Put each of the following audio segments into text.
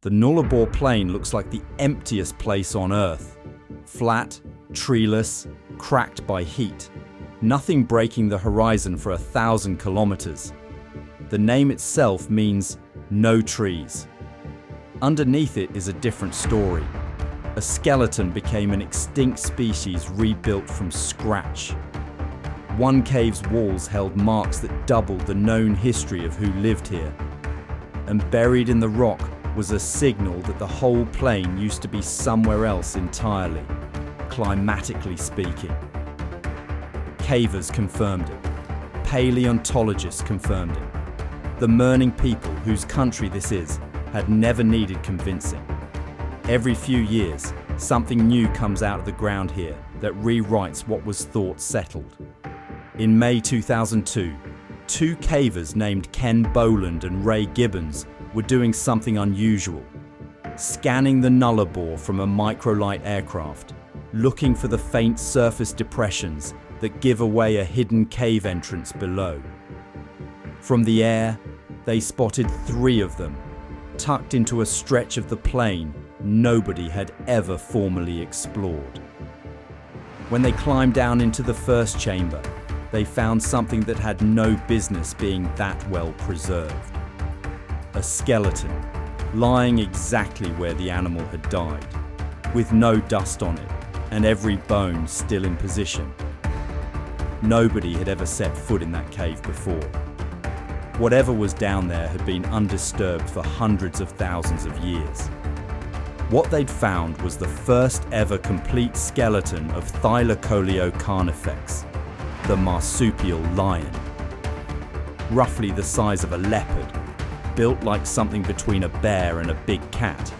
The Nullarbor Plain looks like the emptiest place on Earth. Flat, treeless, cracked by heat. Nothing breaking the horizon for 1,000 kilometres. The name itself means no trees. Underneath it is a different story. A skeleton became an extinct species rebuilt from scratch. One cave's walls held marks that doubled the known history of who lived here. And buried in the rock was a signal that the whole plain used to be somewhere else entirely, climatically speaking. Cavers confirmed it. Paleontologists confirmed it. The Mirning people, whose country this is, had never needed convincing. Every few years, something new comes out of the ground here that rewrites what was thought settled. In May 2002, two cavers named Ken Boland and Ray Gibbons were doing something unusual, scanning the Nullarbor from a microlight aircraft, looking for the faint surface depressions that give away a hidden cave entrance below. From the air, they spotted 3 of them, tucked into a stretch of the plain nobody had ever formally explored. When they climbed down into the first chamber, they found something that had no business being that well preserved. A skeleton, lying exactly where the animal had died, with no dust on it and every bone still in position. Nobody had ever set foot in that cave before. Whatever was down there had been undisturbed for hundreds of thousands of years. What they'd found was the first ever complete skeleton of Thylacoleo carnifex, the marsupial lion. Roughly the size of a leopard, built like something between a bear and a big cat,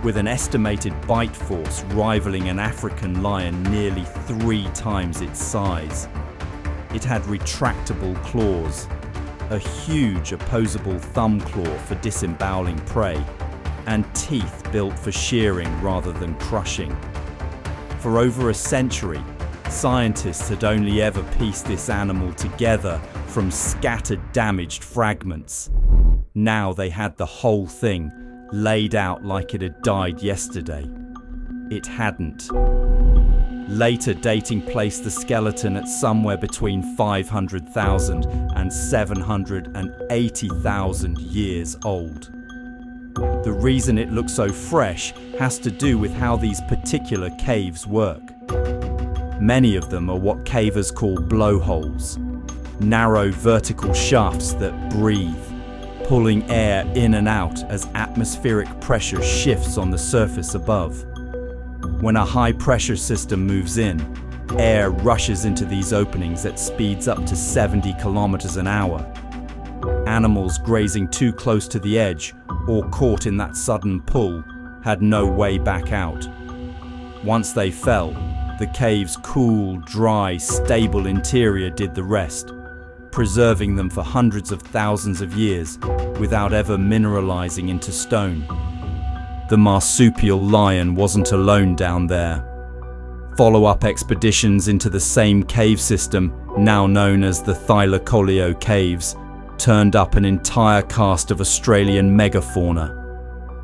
with an estimated bite force rivaling an African lion nearly 3 times its size. It had retractable claws, a huge opposable thumb claw for disemboweling prey, and teeth built for shearing rather than crushing. For over a century, scientists had only ever pieced this animal together from scattered, damaged fragments. Now they had the whole thing laid out like it had died yesterday. It hadn't. Later dating placed the skeleton at somewhere between 500,000 and 780,000 years old. The reason it looks so fresh has to do with how these particular caves work. Many of them are what cavers call blowholes, narrow vertical shafts that breathe, pulling air in and out as atmospheric pressure shifts on the surface above. When a high-pressure system moves in, air rushes into these openings at speeds up to 70 kilometers an hour. Animals grazing too close to the edge or caught in that sudden pull had no way back out. Once they fell, the cave's cool, dry, stable interior did the rest, preserving them for hundreds of thousands of years without ever mineralizing into stone. The marsupial lion wasn't alone down there. Follow-up expeditions into the same cave system, now known as the Thylacoleo caves, turned up an entire cast of Australian megafauna.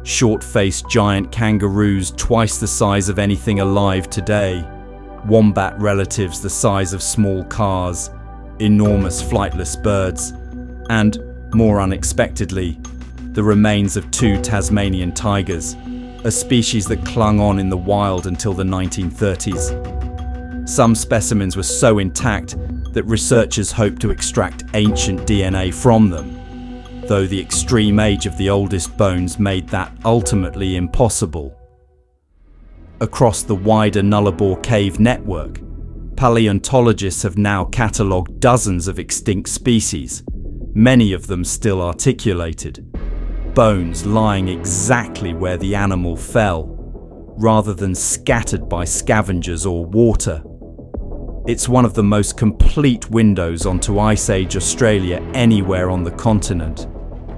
Short-faced giant kangaroos twice the size of anything alive today, wombat relatives the size of small cars, enormous flightless birds, and, more unexpectedly, the remains of 2 Tasmanian tigers, a species that clung on in the wild until the 1930s. Some specimens were so intact that researchers hoped to extract ancient DNA from them, though the extreme age of the oldest bones made that ultimately impossible. Across the wider Nullarbor cave network, paleontologists have now catalogued dozens of extinct species, many of them still articulated. Bones lying exactly where the animal fell, rather than scattered by scavengers or water. It's one of the most complete windows onto Ice Age Australia anywhere on the continent,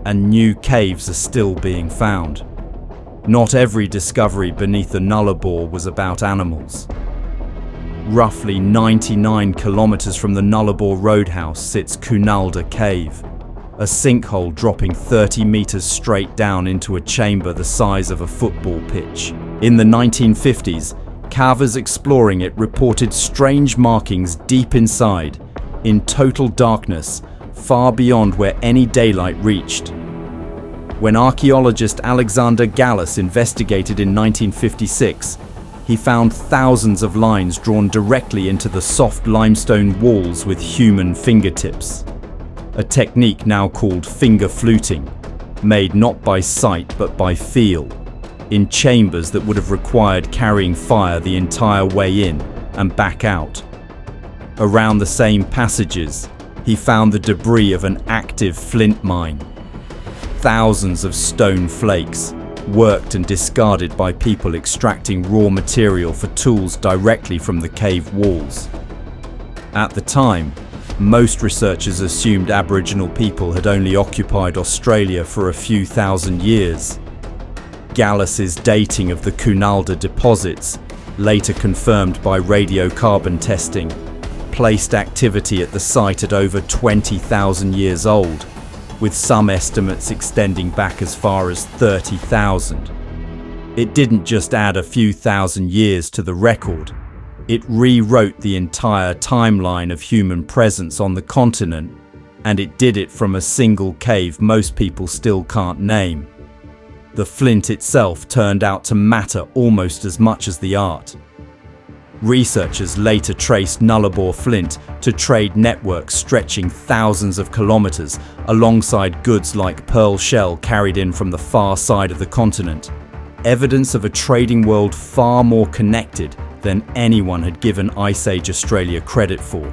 and new caves are still being found. Not every discovery beneath the Nullarbor was about animals. Roughly 99 kilometres from the Nullarbor Roadhouse sits Cunalda Cave, a sinkhole dropping 30 meters straight down into a chamber the size of a football pitch. In the 1950s, cavers exploring it reported strange markings deep inside, in total darkness, far beyond where any daylight reached. When archaeologist Alexander Gallus investigated in 1956, he found thousands of lines drawn directly into the soft limestone walls with human fingertips. A technique now called finger fluting, made not by sight but by feel, in chambers that would have required carrying fire the entire way in and back out. Around the same passages, he found the debris of an active flint mine. Thousands of stone flakes, worked and discarded by people extracting raw material for tools directly from the cave walls. At the time, most researchers assumed Aboriginal people had only occupied Australia for a few thousand years. Gallus's dating of the Cunalda deposits, later confirmed by radiocarbon testing, placed activity at the site at over 20,000 years old, with some estimates extending back as far as 30,000. It didn't just add a few thousand years to the record, it rewrote the entire timeline of human presence on the continent, and it did it from a single cave most people still can't name. The flint itself turned out to matter almost as much as the art. Researchers later traced Nullarbor flint to trade networks stretching thousands of kilometres alongside goods like pearl shell carried in from the far side of the continent, evidence of a trading world far more connected than anyone had given Ice Age Australia credit for.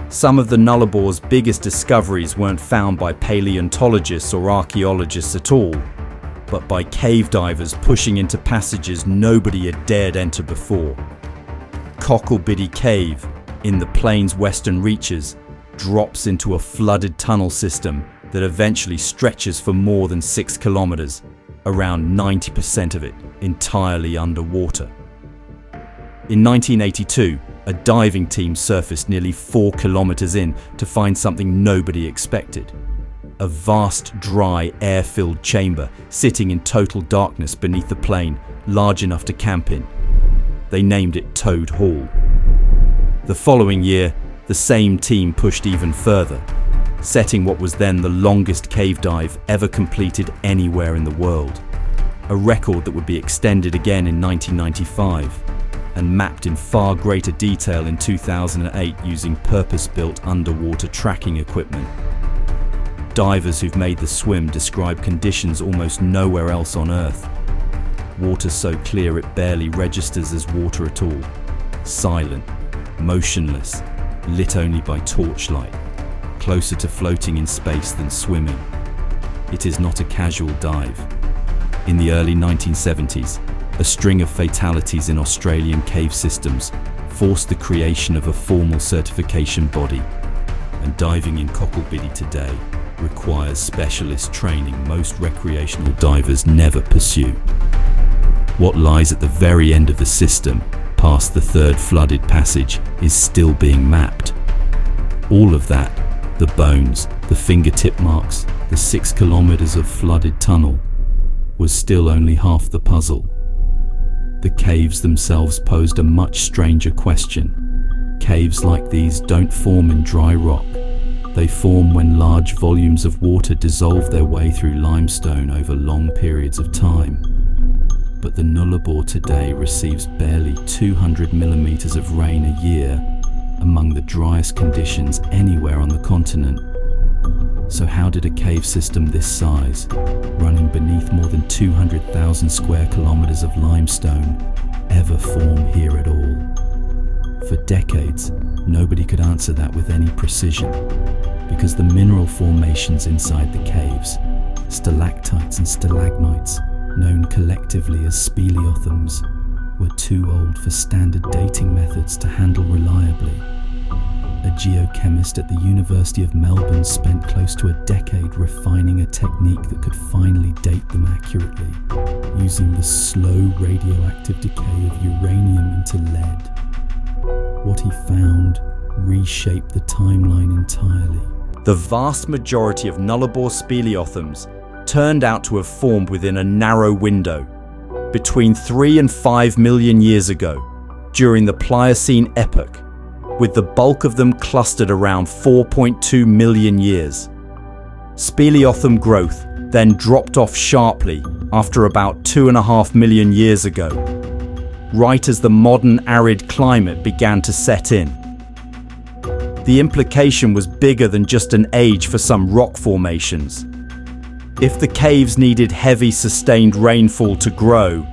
Some of the Nullabor's biggest discoveries weren't found by paleontologists or archaeologists at all, but by cave divers pushing into passages nobody had dared enter before. Cocklebiddy Cave, in the plain's western reaches, drops into a flooded tunnel system that eventually stretches for more than 6 kilometres, around 90% of it entirely underwater. In 1982, a diving team surfaced nearly 4 kilometres in to find something nobody expected. A vast, dry, air-filled chamber sitting in total darkness beneath the plain, large enough to camp in. They named it Toad Hall. The following year, the same team pushed even further, setting what was then the longest cave dive ever completed anywhere in the world. A record that would be extended again in 1995 and mapped in far greater detail in 2008 using purpose-built underwater tracking equipment. Divers who've made the swim describe conditions almost nowhere else on Earth. Water so clear it barely registers as water at all. Silent, motionless, lit only by torchlight, closer to floating in space than swimming. It is not a casual dive. In the early 1970s, a string of fatalities in Australian cave systems forced the creation of a formal certification body, and diving in Cocklebiddy today requires specialist training most recreational divers never pursue. What lies at the very end of the system, past the third flooded passage, is still being mapped. All of that, the bones, the fingertip marks, the 6 kilometres of flooded tunnel, was still only half the puzzle. The caves themselves posed a much stranger question. Caves like these don't form in dry rock. They form when large volumes of water dissolve their way through limestone over long periods of time. But the Nullarbor today receives barely 200 millimetres of rain a year, among the driest conditions anywhere on the continent. So how did a cave system this size, running beneath more than 200,000 square kilometres of limestone, ever form here at all? For decades, nobody could answer that with any precision, because the mineral formations inside the caves, stalactites and stalagmites, known collectively as speleothems, were too old for standard dating methods to handle reliably. A geochemist at the University of Melbourne spent close to a decade refining a technique that could finally date them accurately, using the slow radioactive decay of uranium into lead. What he found reshaped the timeline entirely. The vast majority of Nullarbor speleothems turned out to have formed within a narrow window, between 3 and 5 million years ago, during the Pliocene epoch, with the bulk of them clustered around 4.2 million years. Speleothem growth then dropped off sharply after about 2.5 million years ago, right as the modern arid climate began to set in. The implication was bigger than just an age for some rock formations. If the caves needed heavy, sustained rainfall to grow,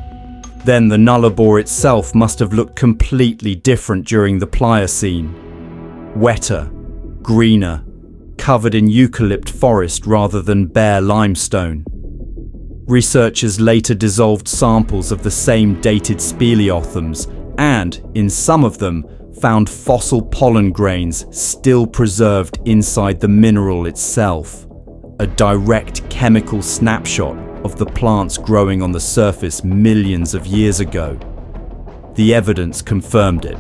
then the Nullarbor itself must have looked completely different during the Pliocene. Wetter, greener, covered in eucalypt forest rather than bare limestone. Researchers later dissolved samples of the same dated speleothems and, in some of them, found fossil pollen grains still preserved inside the mineral itself, a direct chemical snapshot of the plants growing on the surface millions of years ago. The evidence confirmed it.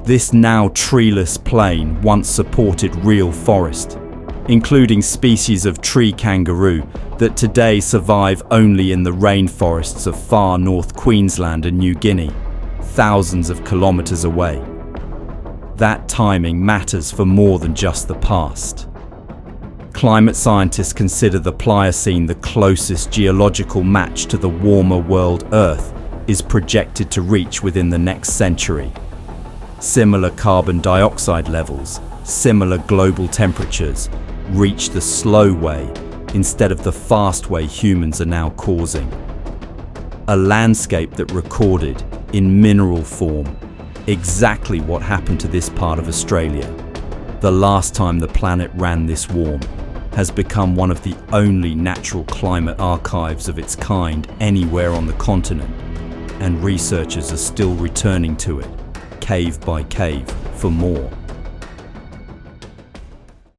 This now treeless plain once supported real forest, including species of tree kangaroo that today survive only in the rainforests of far North Queensland and New Guinea, thousands of kilometres away. That timing matters for more than just the past. Climate scientists consider the Pliocene the closest geological match to the warmer world Earth is projected to reach within the next century. Similar carbon dioxide levels, similar global temperatures, reach the slow way instead of the fast way humans are now causing. A landscape that recorded, in mineral form, exactly what happened to this part of Australia, the last time the planet ran this warm, has become one of the only natural climate archives of its kind anywhere on the continent, and researchers are still returning to it, cave by cave, for more.